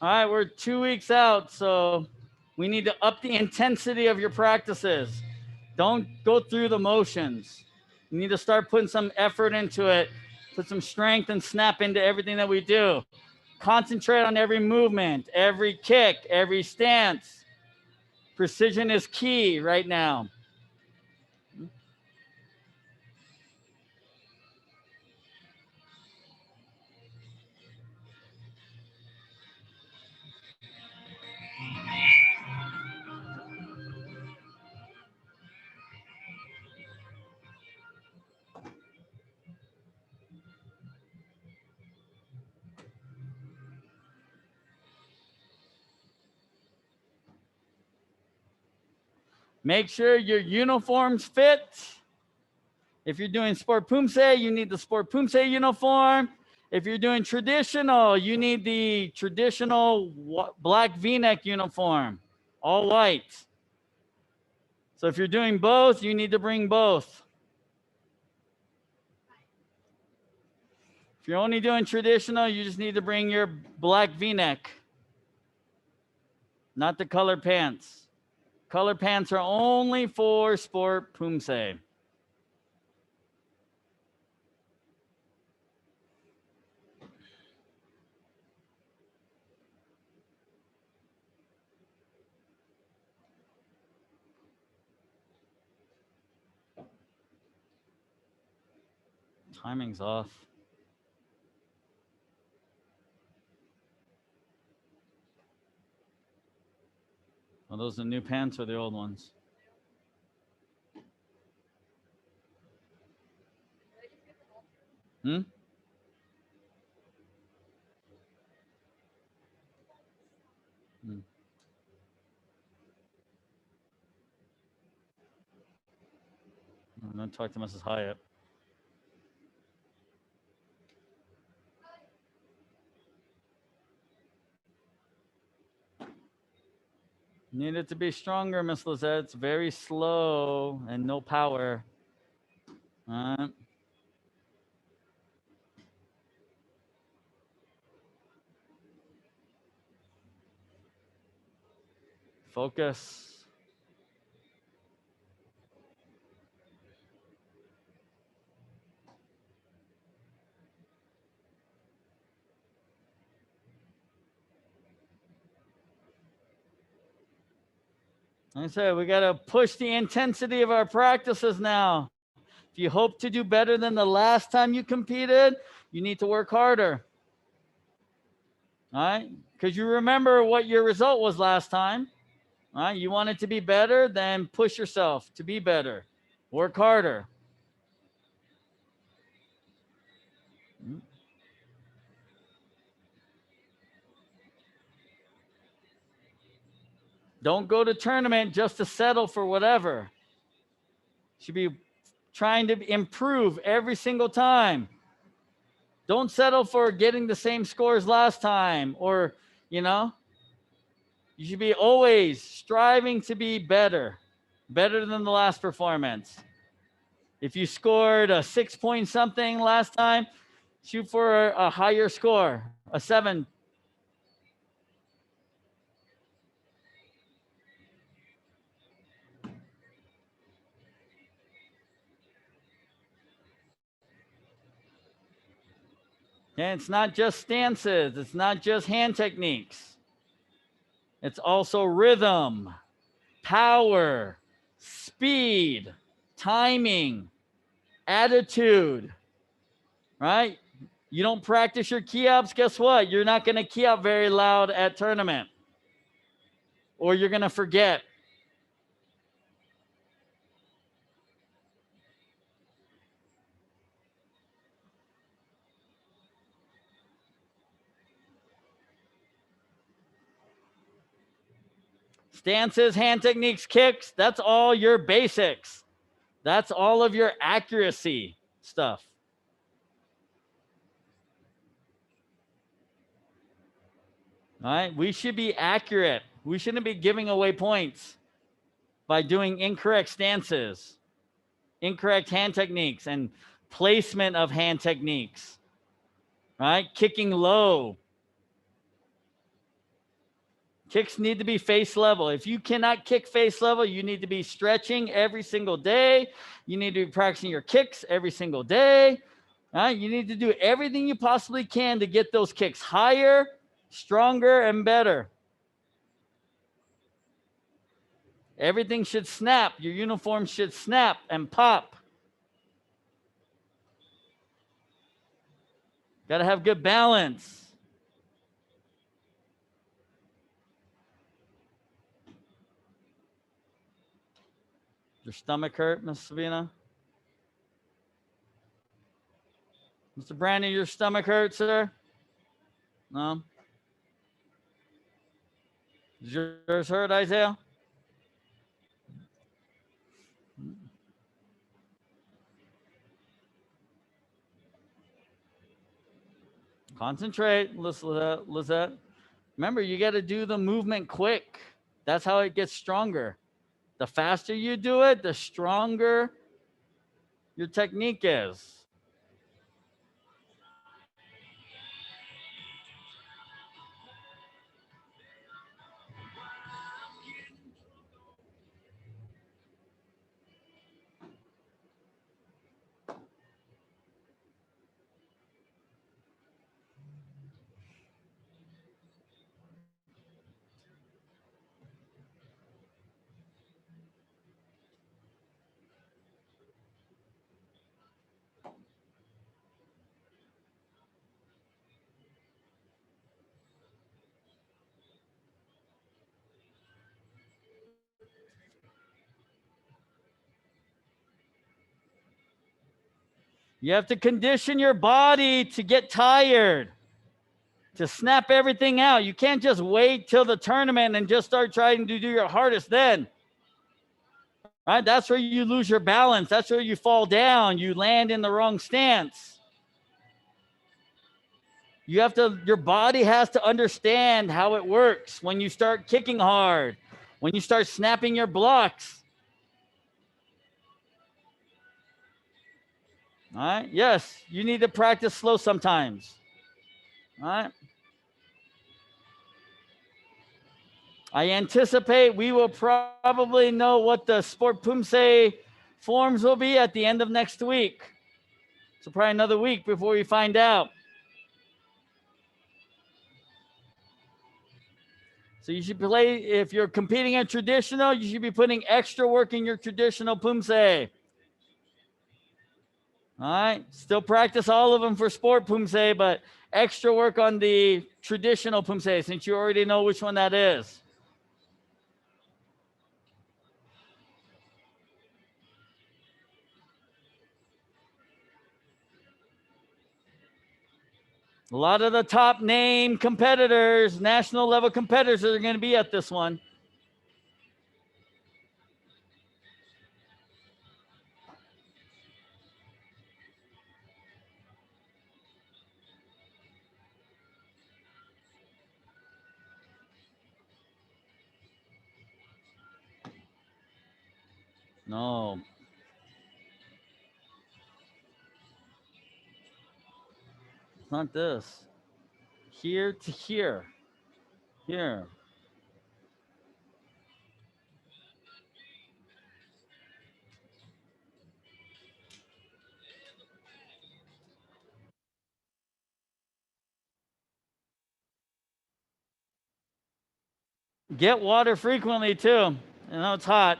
All right, we're 2 weeks out, so we need to up the intensity of your practices. Don't go through the motions. You need to start putting some effort into it, put some strength and snap into everything that we do. Concentrate on every movement, every kick, every stance. Precision is key right now. Make sure your uniforms fit. If you're doing sport Poomsae, you need the sport Poomsae uniform. If you're doing traditional, you need the traditional black V-neck uniform, all white. So if you're doing both, you need to bring both. If you're only doing traditional, you just need to bring your black V-neck, not the colored pants. Colored pants are only for sport Poomsae. Timing's off. Are those the new pants or the old ones? Hmm? Hmm. Don't talk to Mrs. Hyatt. Need it to be stronger, Miss Lizette. It's very slow and no power. All right. Focus. Like I said, we got to push the intensity of our practices now. If you hope to do better than the last time you competed, you need to work harder. All right? Because you remember what your result was last time. All right? You want it to be better, then push yourself to be better. Work harder. Don't go to tournament just to settle for whatever. Should be trying to improve every single time. Don't settle for getting the same scores last time, or, you should be always striving to be better than the last performance. If you scored a 6 point something last time, shoot for a higher score, a 7. And it's not just stances, it's not just hand techniques. It's also rhythm, power, speed, timing, attitude, right? You don't practice your key ups, guess what? You're not going to key up very loud at tournament, or you're going to forget. Stances, hand techniques, kicks, that's all your basics. That's all of your accuracy stuff. All right, we should be accurate. We shouldn't be giving away points by doing incorrect stances, incorrect hand techniques, and placement of hand techniques. Right? Kicking low. Kicks need to be face level. If you cannot kick face level, you need to be stretching every single day. You need to be practicing your kicks every single day. You need to do everything you possibly can to get those kicks higher, stronger, and better. Everything should snap. Your uniform should snap and pop. Got to have good balance. Your stomach hurt, Miss Sabina? Mr. Brandon, your stomach hurt, sir? No? Is yours hurt, Isaiah? Concentrate, Lizette. Remember, you got to do the movement quick. That's how it gets stronger. The faster you do it, the stronger your technique is. You have to condition your body to get tired, to snap everything out. You can't just wait till the tournament and just start trying to do your hardest then. Right? That's where you lose your balance. That's where you fall down. You land in the wrong stance. Your body has to understand how it works when you start kicking hard, when you start snapping your blocks. All right. Yes, you need to practice slow sometimes. All right. I anticipate we will probably know what the Sport Poomsae forms will be at the end of next week. So probably another week before we find out. So you should play, if you're competing in traditional, you should be putting extra work in your traditional Poomsae. All right. Still practice all of them for sport Poomsae, but extra work on the traditional Poomsae since you already know which one that is. A lot of the top name competitors, national level competitors are going to be at this one. No. It's not this. Here to here. Here. Get water frequently too. I know it's hot.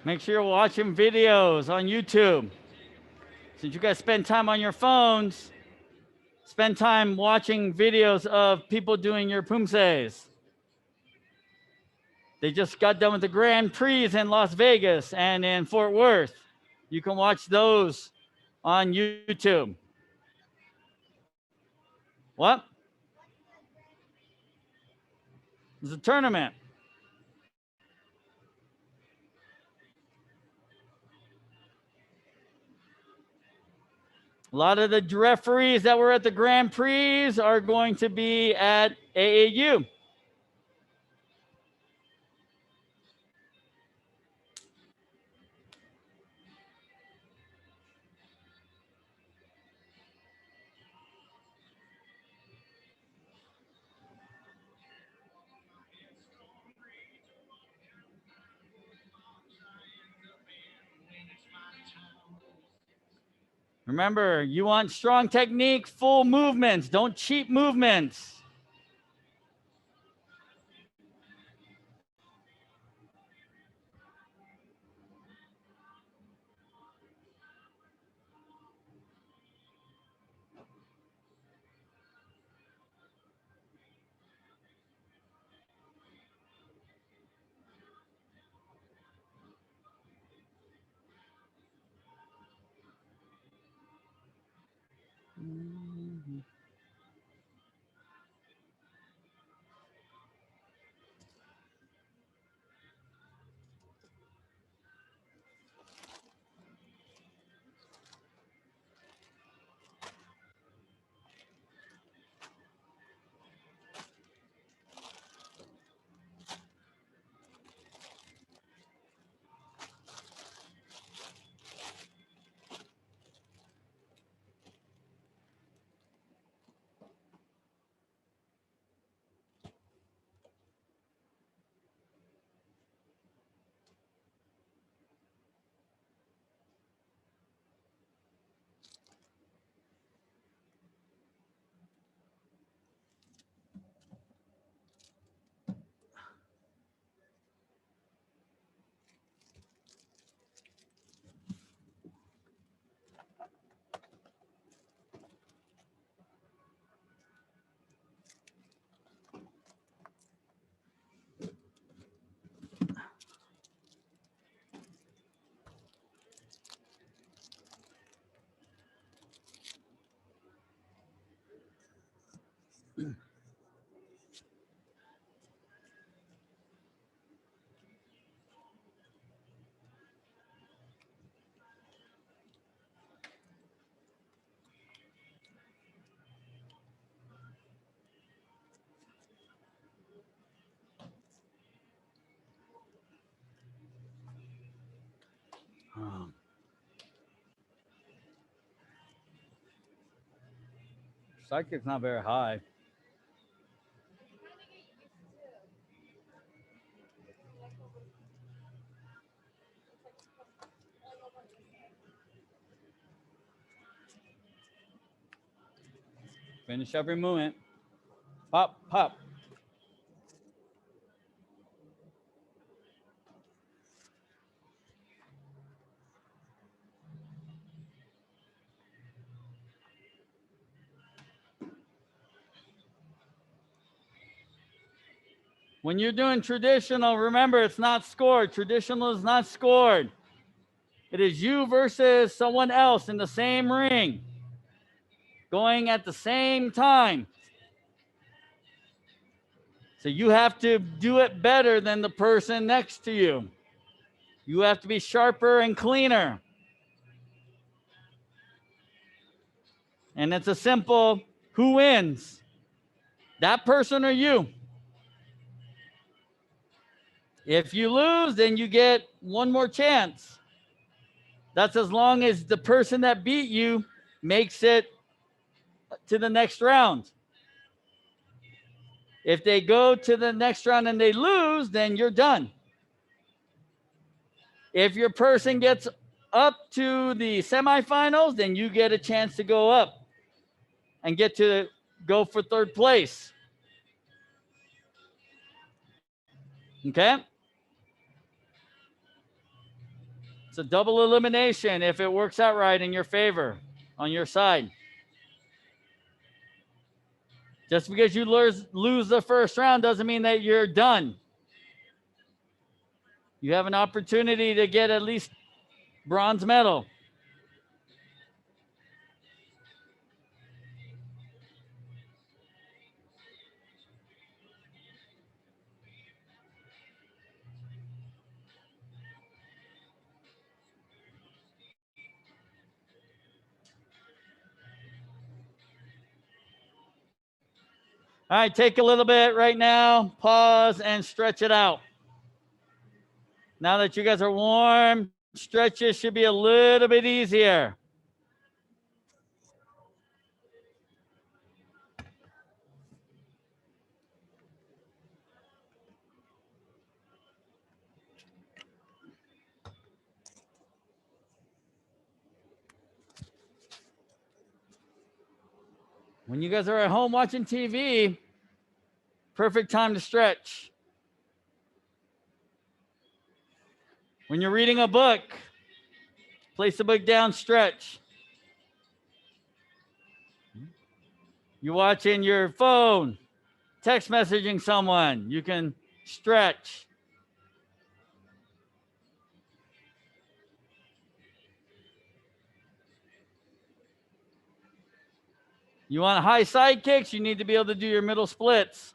Make sure you're watching videos on YouTube. Since you guys spend time on your phones, spend time watching videos of people doing your Poomsaes. They just got done with the Grand Prix in Las Vegas and in Fort Worth. You can watch those on YouTube. What? It's a tournament. A lot of the referees that were at the Grand Prix are going to be at AAU. Remember, you want strong technique, full movements. Don't cheat movements. Psychic's not very high. Finish every movement. Pop, pop. When you're doing traditional, remember it's not scored. Traditional is not scored. It is you versus someone else in the same ring, going at the same time. So you have to do it better than the person next to you. You have to be sharper and cleaner. And it's a simple, who wins? That person or you? If you lose, then you get one more chance. That's as long as the person that beat you makes it to the next round. If they go to the next round and they lose, then you're done. If your person gets up to the semifinals, then you get a chance to go up and get to go for third place. Okay? a double elimination if it works out right in your favor, on your side. Just because you lose the first round doesn't mean that you're done. You have an opportunity to get at least bronze medal. All right, take a little bit right now, pause and stretch it out. Now that you guys are warm, stretches should be a little bit easier. When you guys are at home watching TV, perfect time to stretch. When you're reading a book, place the book down, stretch. You're watching your phone, text messaging someone, you can stretch. You want high side kicks, you need to be able to do your middle splits.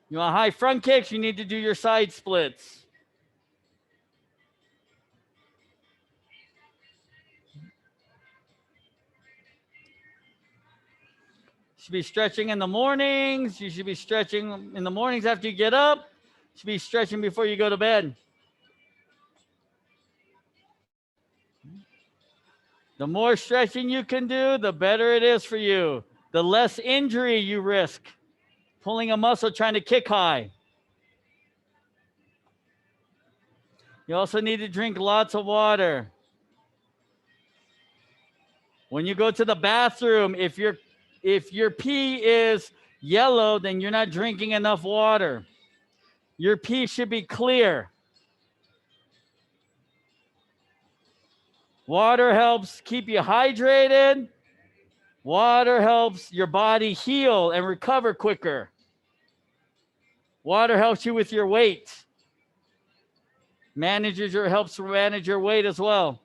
You want high front kicks, you need to do your side splits. You should be stretching in the mornings. You should be stretching in the mornings after you get up. You should be stretching before you go to bed. The more stretching you can do, the better it is for you. The less injury you risk pulling a muscle trying to kick high. You also need to drink lots of water. When you go to the bathroom, if your pee is yellow, then you're not drinking enough water. Your pee should be clear. Water helps keep you hydrated. Water helps your body heal and recover quicker. Water helps you with your weight. Helps manage your weight as well.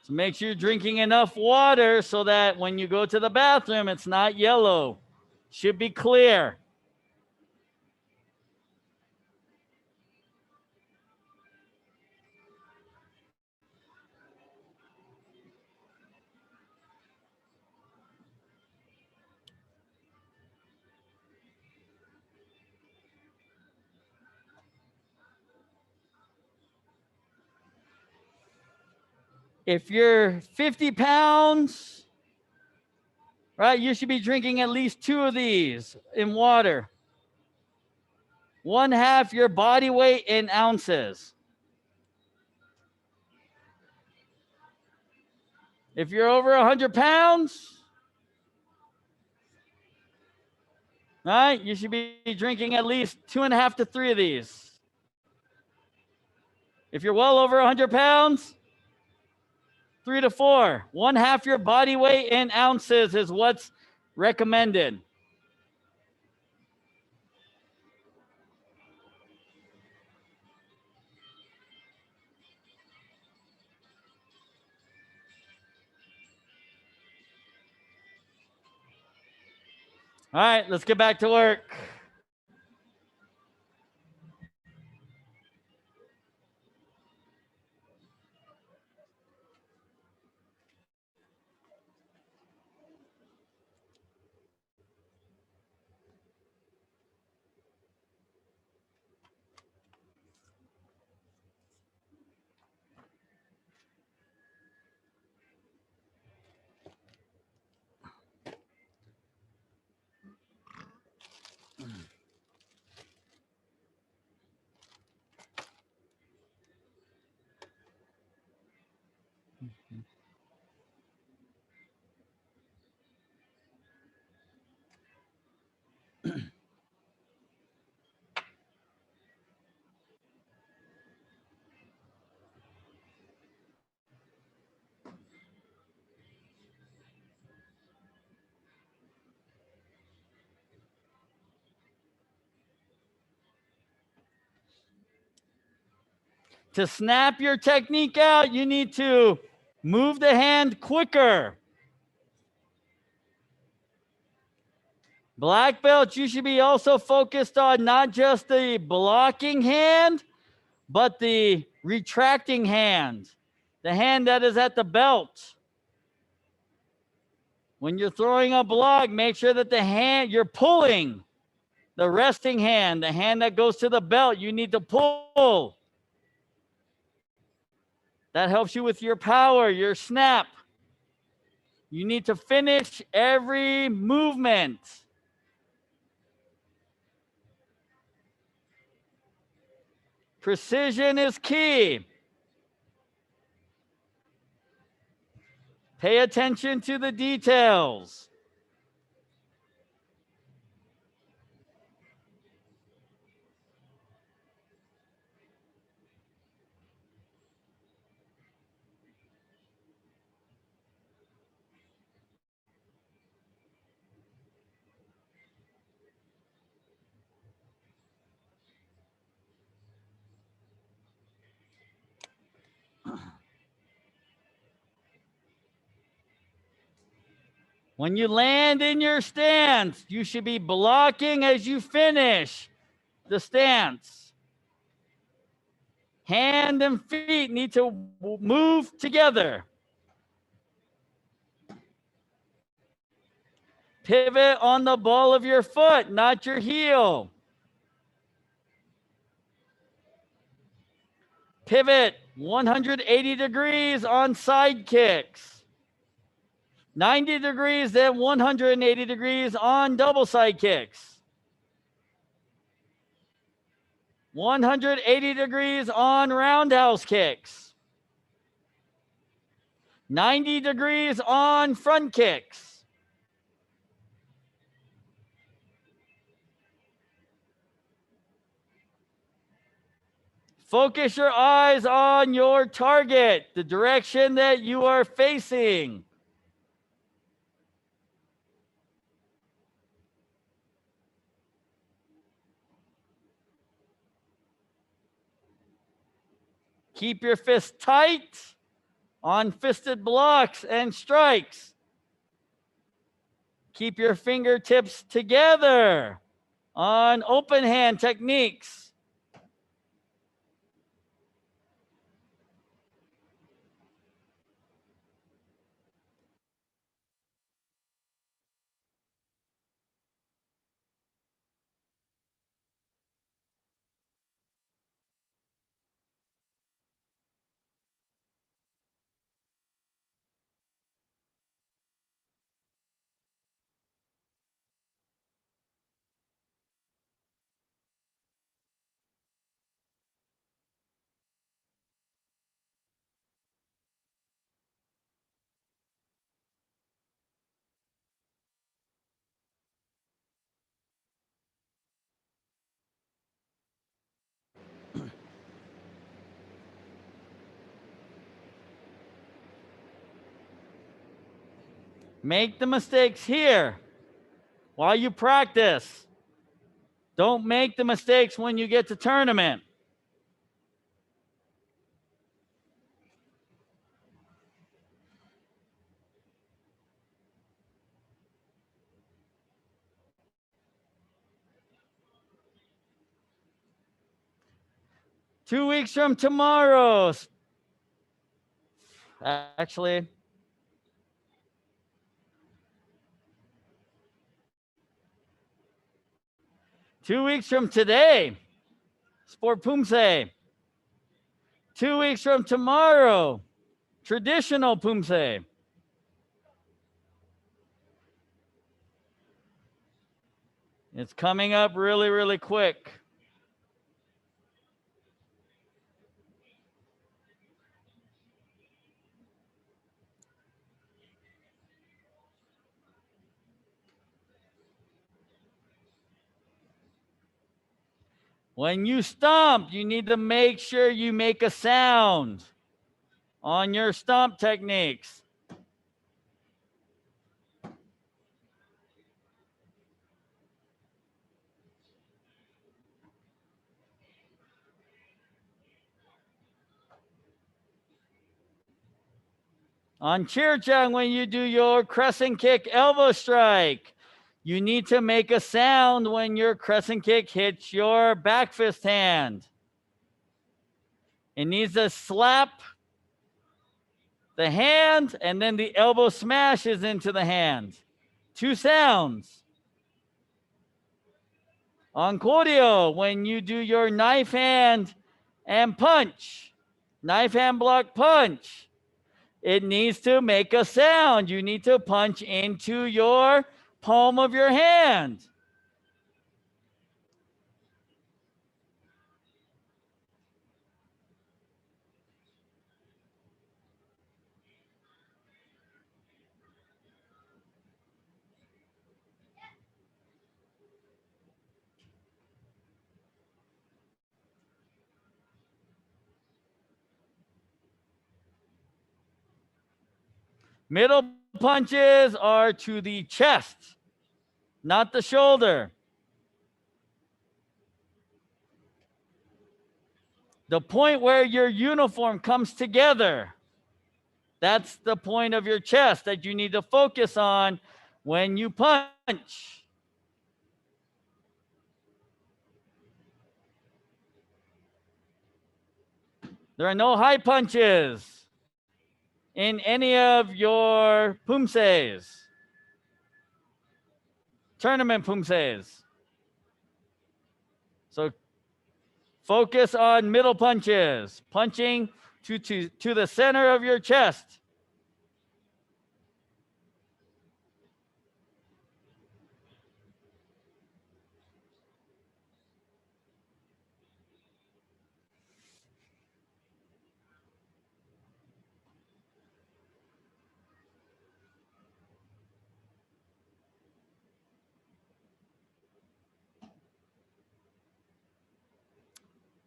So make sure you're drinking enough water so that when you go to the bathroom, it's not yellow. Should be clear. If you're 50 pounds, right, you should be drinking at least 2 of these in water. 1/2 your body weight in ounces. If you're over 100 pounds, right, you should be drinking at least 2.5 to 3 of these. If you're well over 100 pounds, 3 to 4. 1/2 your body weight in ounces is what's recommended. All right, let's get back to work. To snap your technique out, you need to move the hand quicker. Black belts, you should be also focused on not just the blocking hand, but the retracting hand, the hand that is at the belt. When you're throwing a block, make sure that the hand you're pulling, the resting hand, the hand that goes to the belt, you need to pull. That helps you with your power, your snap. You need to finish every movement. Precision is key. Pay attention to the details. When you land in your stance, you should be blocking as you finish the stance. Hand and feet need to move together. Pivot on the ball of your foot, not your heel. Pivot 180 degrees on side kicks. 90 degrees, then 180 degrees on double side kicks. 180 degrees on roundhouse kicks. 90 degrees on front kicks. Focus your eyes on your target, the direction that you are facing. Keep your fist tight on fisted blocks and strikes. Keep your fingertips together on open hand techniques. Make the mistakes here while you practice. Don't make the mistakes when you get to tournament. Two weeks from tomorrow, actually, 2 weeks from today, Sport Poomsae. 2 weeks from tomorrow, traditional Poomsae. It's coming up really, really quick. When you stomp, you need to make sure you make a sound on your stomp techniques. On Chirchang, when you do your crescent kick elbow strike, you need to make a sound when your crescent kick hits your back fist hand. It needs to slap the hand, and then the elbow smashes into the hand. 2 sounds. On Koryo, when you do your knife hand and punch, knife hand block punch, it needs to make a sound. You need to punch into your palm of your hand. Middle punches are to the chest, not the shoulder. The point where your uniform comes together, that's the point of your chest that you need to focus on when you punch. There are no high punches in any of your Poomsaes, tournament Poomsaes. So focus on middle punches, punching to the center of your chest.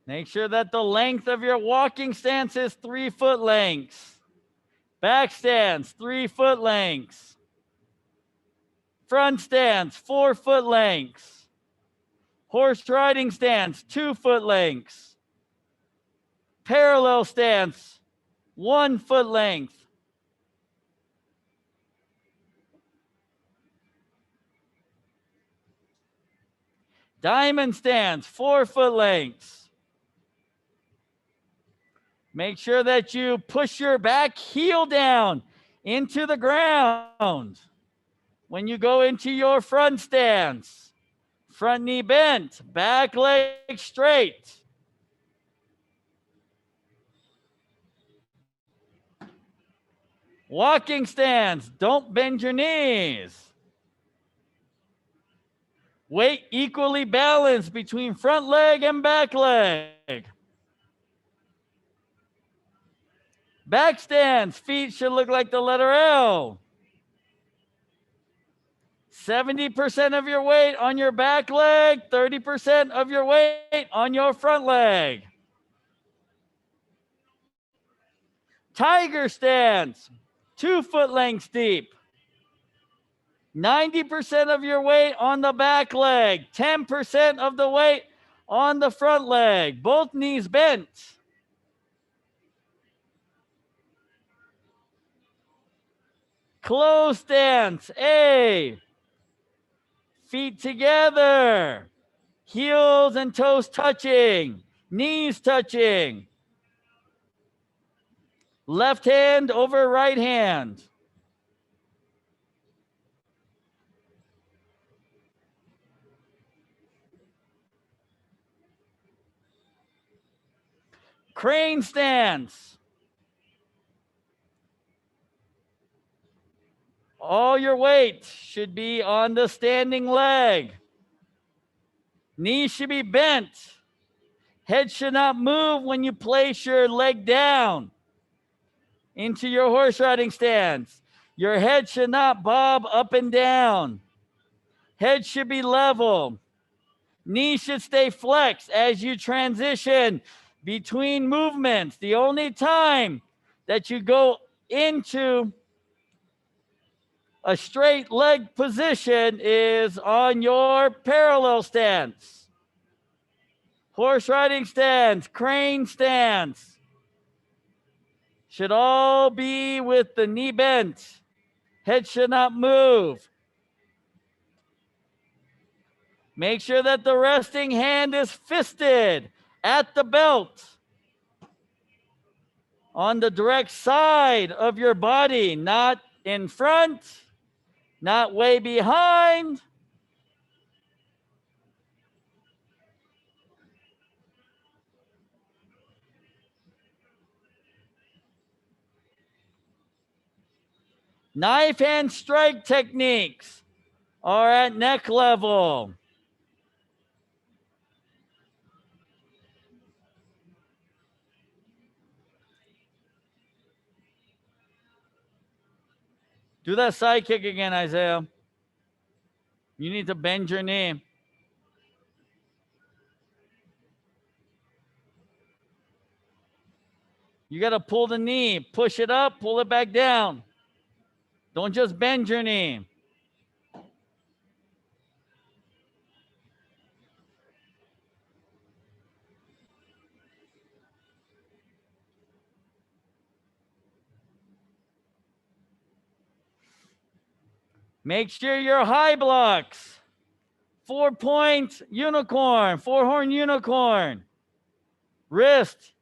Make sure that the length of your walking stance is 3 foot lengths. Back stance, 3 foot lengths. Front stance, 4 foot lengths. Horse riding stance, 2 foot lengths. Parallel stance, 1 foot length. Diamond stance, 4 foot lengths. Make sure that you push your back heel down into the ground. When you go into your front stance, front knee bent, back leg straight. Walking stance, don't bend your knees. Weight equally balanced between front leg and back leg. Back stance, feet should look like the letter L. 70% of your weight on your back leg, 30% of your weight on your front leg. Tiger stance, 2 foot lengths deep. 90% of your weight on the back leg, 10% of the weight on the front leg, both knees bent. Closed stance, A. Feet together, heels and toes touching, knees touching. Left hand over right hand. Crane stance. All your weight should be on the standing leg. Knees should be bent. Head should not move when you place your leg down into your horse riding stance. Your head should not bob up and down. Head should be level. Knees should stay flexed as you transition between movements. The only time that you go into a straight leg position is on your parallel stance, horse riding stance, crane stance, should all be with the knee bent. Head should not move. Make sure that the resting hand is fisted at the belt on the direct side of your body, not in front, not way behind. Knife hand strike techniques are at neck level. Do that side kick again, Isaiah. You need to bend your knee. You got to pull the knee, push it up, pull it back down. Don't just bend your knee. Make sure your high blocks. 4-point unicorn, 4-horn unicorn. Wrist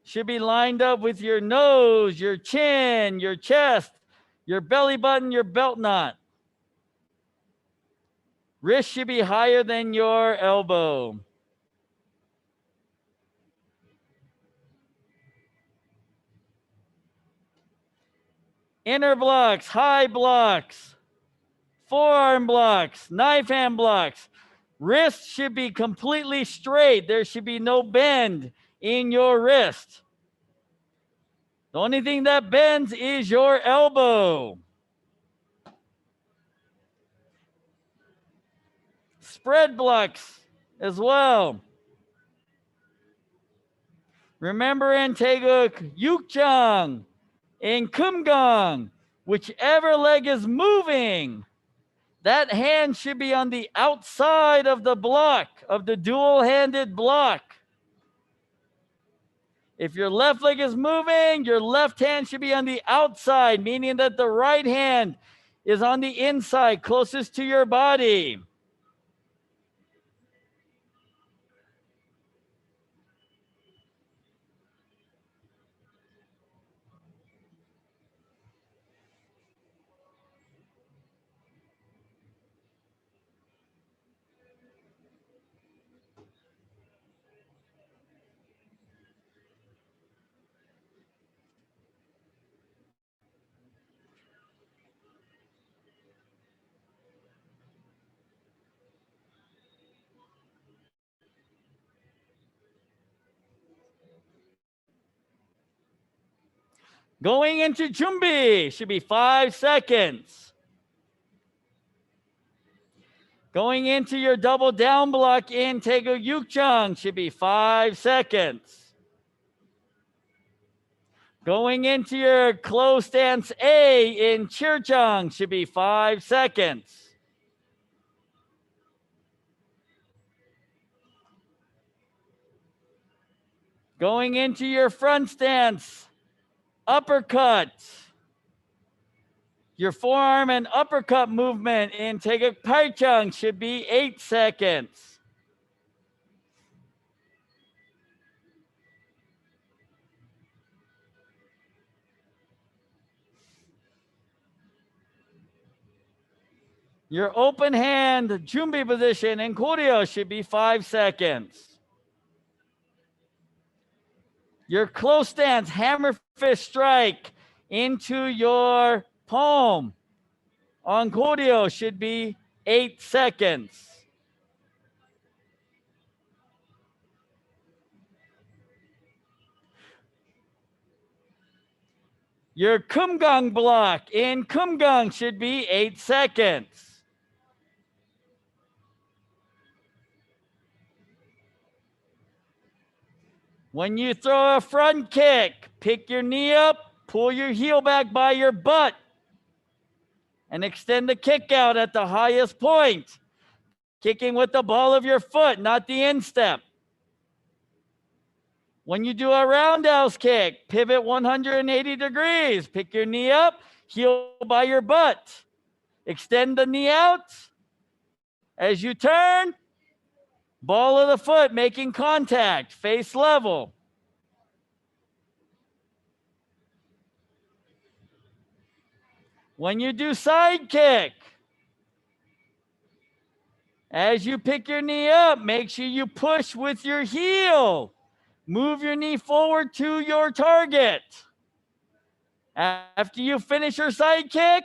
should be lined up with your nose, your chin, your chest, your belly button, your belt knot. Wrist should be higher than your elbow. Inner blocks, high blocks, forearm blocks, knife hand blocks. Wrist should be completely straight. There should be no bend in your wrist. The only thing that bends is your elbow. Spread blocks as well. Remember in Taeguk Yukjang, in Kumgang, whichever leg is moving, that hand should be on the outside of the block, of the dual-handed block. If your left leg is moving, your left hand should be on the outside, meaning that the right hand is on the inside, closest to your body. Going into Jumbi should be 5 seconds. Going into your double down block in Taeguk Yukjang should be 5 seconds. Going into your close stance A in Chirjang should be 5 seconds. Going into your front stance uppercut. Your forearm and uppercut movement in Taeguk Paichang should be 8 seconds. Your open hand Jumbi position in Koryo should be 5 seconds. Your close stance hammer fist strike into your palm on Koryo should be 8 seconds. Your Kumgang block in Kumgang should be 8 seconds. When you throw a front kick, pick your knee up, pull your heel back by your butt, and extend the kick out at the highest point. Kicking with the ball of your foot, not the instep. When you do a roundhouse kick, pivot 180 degrees. Pick your knee up, heel by your butt. Extend the knee out. As you turn, ball of the foot making contact, face level. When you do side kick, as you pick your knee up, make sure you push with your heel. Move your knee forward to your target. After you finish your side kick,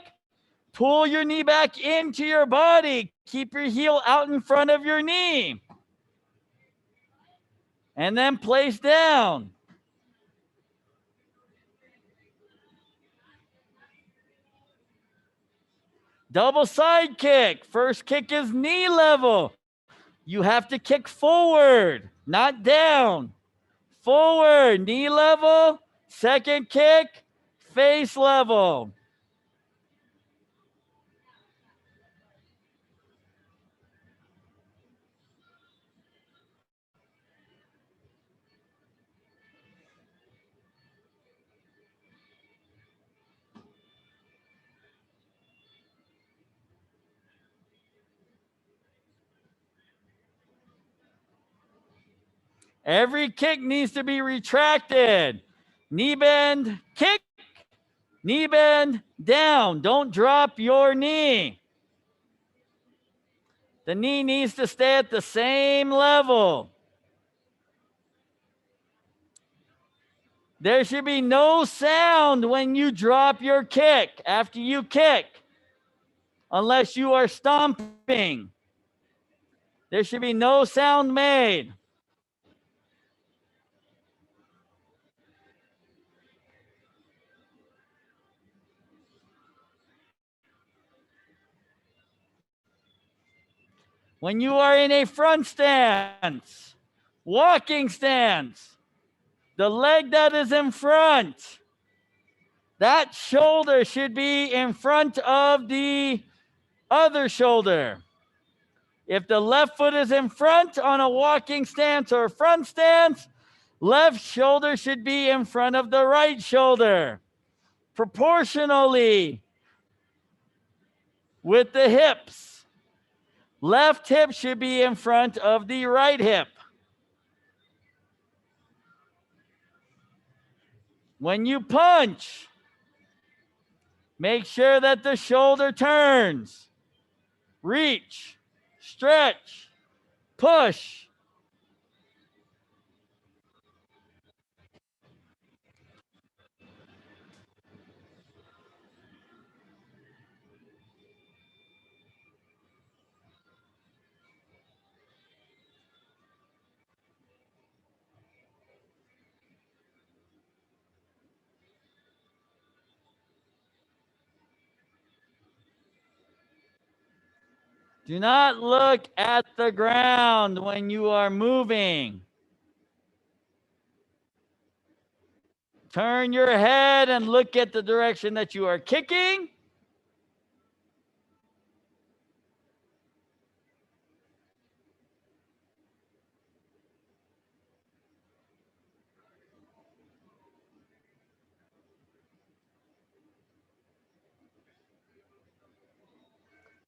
pull your knee back into your body. Keep your heel out in front of your knee. And then place down. Double side kick. First kick is knee level. You have to kick forward, not down. Forward, knee level. Second kick, face level. Every kick needs to be retracted. Knee bend, kick, knee bend, down. Don't drop your knee. The knee needs to stay at the same level. There should be no sound when you drop your kick after you kick, unless you are stomping. There should be no sound made. When you are in a front stance, walking stance, the leg that is in front, that shoulder should be in front of the other shoulder. If the left foot is in front on a walking stance or front stance, left shoulder should be in front of the right shoulder, proportionally with the hips. Left hip should be in front of the right hip. When you punch, make sure that the shoulder turns. Reach, stretch, push. Do not look at the ground when you are moving. Turn your head and look at the direction that you are kicking.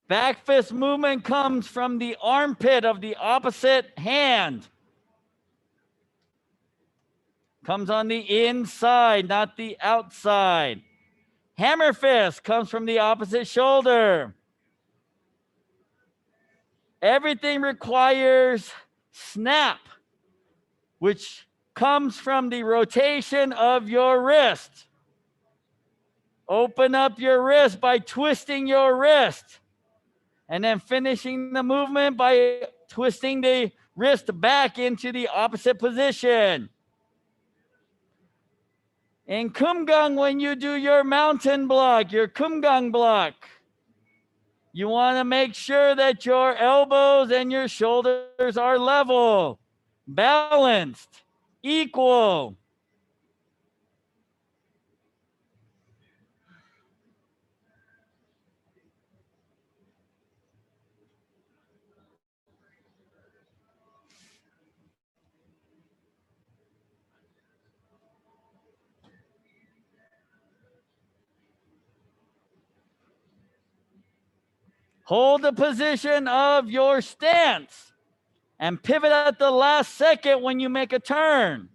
Back fist movement comes from the armpit of the opposite hand. Comes on the inside, not the outside. Hammer fist comes from the opposite shoulder. Everything requires snap, which comes from the rotation of your wrist. Open up your wrist by twisting your wrist, and then finishing the movement by twisting the wrist back into the opposite position. In Kumgang, when you do your mountain block, your Kumgang block, you want to make sure that your elbows and your shoulders are level, balanced, equal. Hold the position of your stance and pivot at the last second when you make a turn.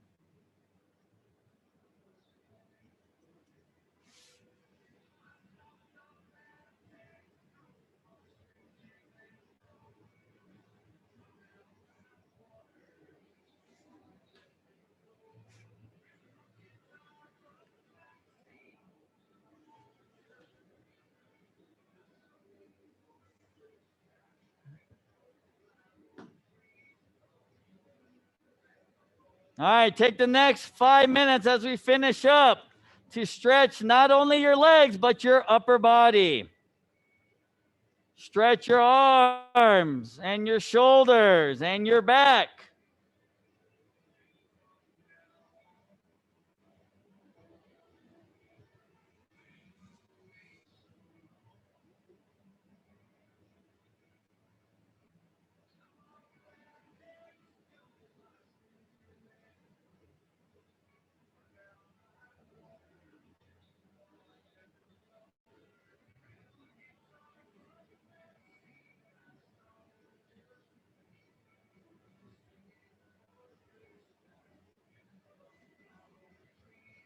All right, take the next 5 minutes as we finish up to stretch not only your legs, but your upper body. Stretch your arms and your shoulders and your back.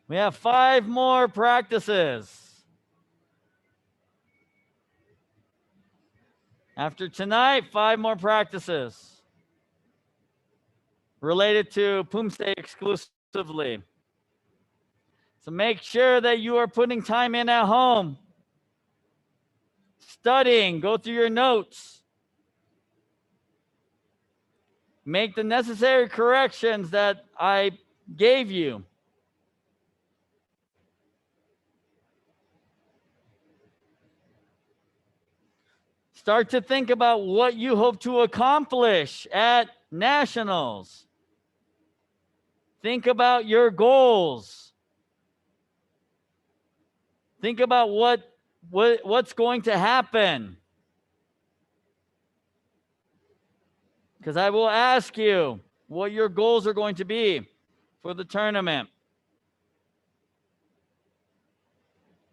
We have 5 more practices. After tonight, 5 more practices related to Poomsae exclusively. So make sure that you are putting time in at home, studying, go through your notes, make the necessary corrections that I gave you. Start to think about what you hope to accomplish at nationals. Think about your goals. Think about what's going to happen. Because I will ask you what your goals are going to be for the tournament.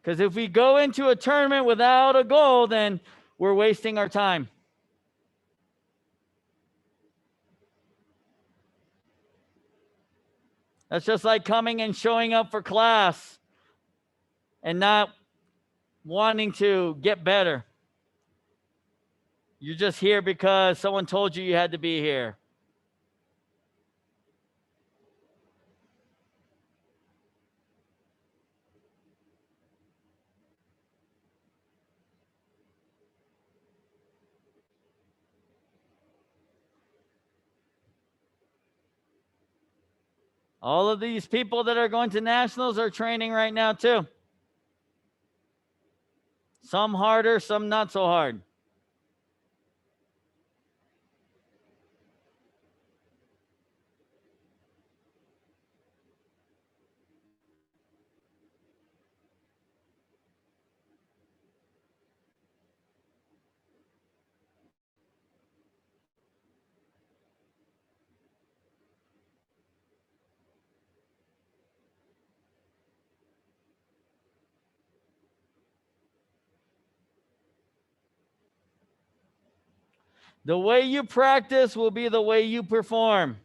Because if we go into a tournament without a goal, then we're wasting our time. That's just like coming and showing up for class and not wanting to get better. You're just here because someone told you you had to be here. All of these people that are going to nationals are training right now too. Some harder, some not so hard. The way you practice will be the way you perform.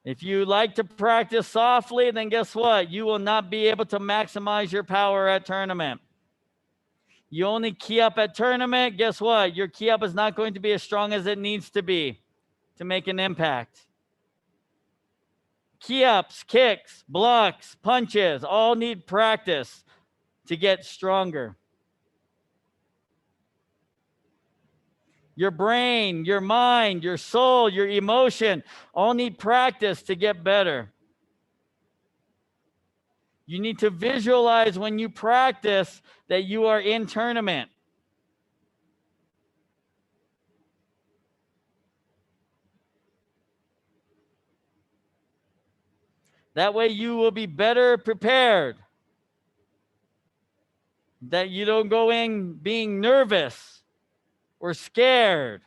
If you like to practice softly, then guess what? You will not be able to maximize your power at tournament. You only key up at tournament, guess what? Your key up is not going to be as strong as it needs to be to make an impact. Key ups, kicks, blocks, punches, all need practice to get stronger. Your brain, your mind, your soul, your emotion all need practice to get better. You need to visualize when you practice that you are in tournament. That way you will be better prepared. That you don't go in being nervous or scared.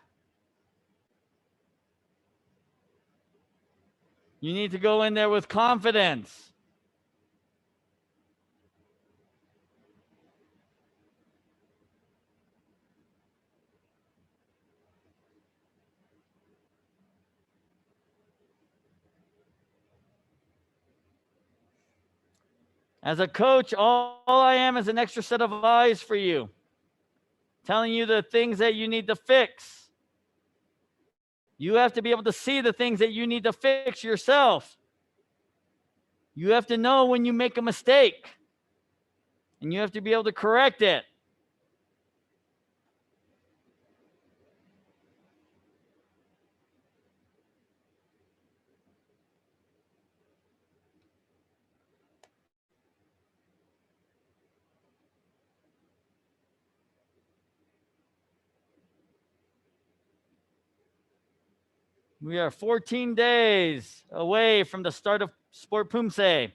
You need to go in there with confidence. As a coach, all I am is an extra set of eyes for you, telling you the things that you need to fix. You have to be able to see the things that you need to fix yourself. You have to know when you make a mistake, and you have to be able to correct it. We are 14 days away from the start of Sport Poomsae.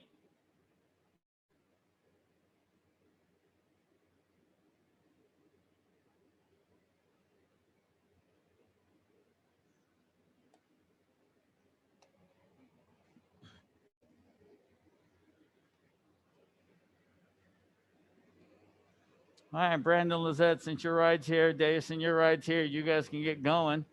All right, Brandon Lizette, since your ride's here, Deus, and your ride's here, you guys can get going.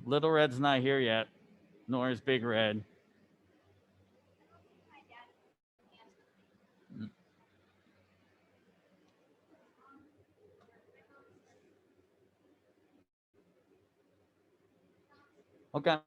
Little Red's not here yet, nor is Big Red. Okay.